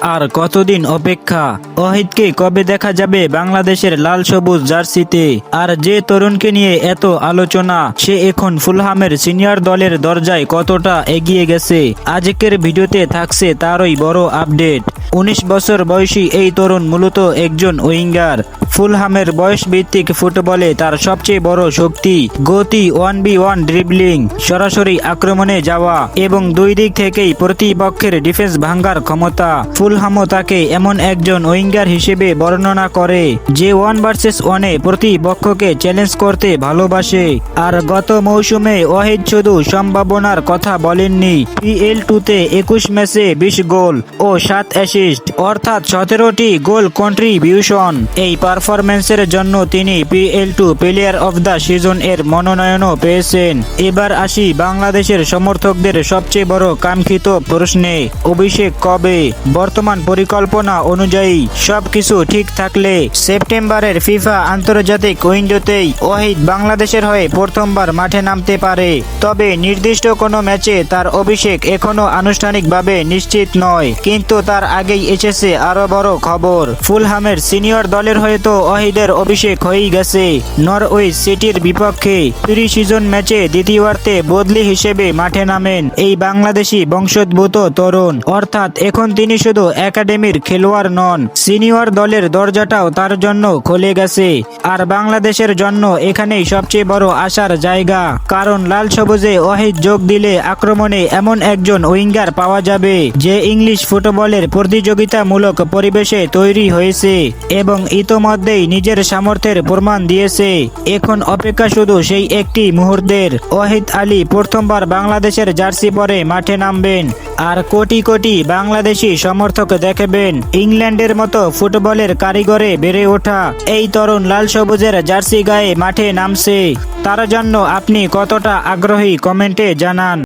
আর কতদিন অপেক্ষা? ওয়াহিদকে কবে দেখা যাবে বাংলাদেশের লাল সবুজ জার্সিতে? আর যে তরুণকে নিয়ে এত আলোচনা, সে এখন ফুলহামের সিনিয়র দলের দরজায় কতটা এগিয়ে গেছে? আজকের ভিডিওতে থাকছে তারই বড় আপডেট। ১৯ বছর বয়সী এই তরুণ মূলত একজন উইঙ্গার। ফুলহামের বয়স ভিত্তিক ফুটবলে তার সবচেয়ে বড় শক্তি গতি, 1v1 ড্রিবলিং, সরাসরি আক্রমণে যাওয়া এবং দুই দিক থেকেই প্রতিপক্ষের ডিফেন্স ভাঙ্গার ক্ষমতা। ফুলহামও তাকে এমন একজন উইঙ্গার হিসেবে বর্ণনা করে যে 1 ভার্সেস 1-এ প্রতিপক্ষকে চ্যালেঞ্জ করতে ভালোবাসে। আর গত মৌসুমে ওয়াহিদ শুধু সম্ভাবনার কথা বলেননি, PL2-তে 21 ম্যাচে 20 গোল ও 7 অ্যাসিস্ট, অর্থাৎ 17টি গোল কন্ট্রিবিউশন। এই পারফরম্যান্সের জন্য তিনি PL2 player of the season এর মনোনয়নও পেয়েছেন। এবার আসি বাংলাদেশের সমর্থকদের সবচেয়ে বড় কাঙ্ক্ষিত প্রশ্নে, অভিষেক কবে? বর্তমান পরিকল্পনা অনুযায়ী সবকিছু ঠিক থাকলে সেপ্টেম্বরের ফিফা আন্তর্জাতিক উইন্ডোতেই ওয়াহিদ বাংলাদেশের হয়ে প্রথমবার মাঠে নামতে পারে। তবে নির্দিষ্ট কোনো ম্যাচে তার অভিষেক এখনো আনুষ্ঠানিকভাবে নিশ্চিত নয়, কিন্তু তার আগেই এসেছে আরো বড় খবর। ফুলহামের সিনিয়র দলের হয়ে তো ওয়াহিদের অভিষেক হয়েই গেছে। নরউইচ সিটির বিপক্ষে প্রি-সিজন ম্যাচে দ্বিতীয়ার্ধে বদলি হিসেবে মাঠে নামেন এই বাংলাদেশি বংশোদ্ভূত তরুণ। অর্থাৎ এখন তিনি শুধু একাডেমির খেলোয়াড় নন, সিনিয়র দলের দরজাটাও তার জন্য খুলে গেছে। আর বাংলাদেশের জন্য এখানেই সবচেয়ে বড় আশার জায়গা, কারণ লাল সবুজে ওয়াহিদ যোগ দিলে আক্রমণে এমন একজন উইঙ্গার পাওয়া যাবে যে ইংলিশ ফুটবলের প্রতিযোগিতামূলক পরিবেশে তৈরি হয়েছে এবং ইতোমধ্যেই নিজের সামর্থ্যের প্রমাণ দিয়েছে। এখন অপেক্ষা শুধু সেই একটি মুহূর্তের, ওয়াহিদ আলী প্রথমবার বাংলাদেশের জার্সি পরে মাঠে নামবেন আর কোটি কোটি বাংলাদেশি সমর্থক দেখবেন ইংল্যান্ডের মতো ফুটবলের কারিগরে বেড়ে ওঠা এই তরুণ লাল সবুজের জার্সি গায়ে মাঠে নামছে। তার জন্য আপনি কতটা আগ্রহী কমেন্টে জানান।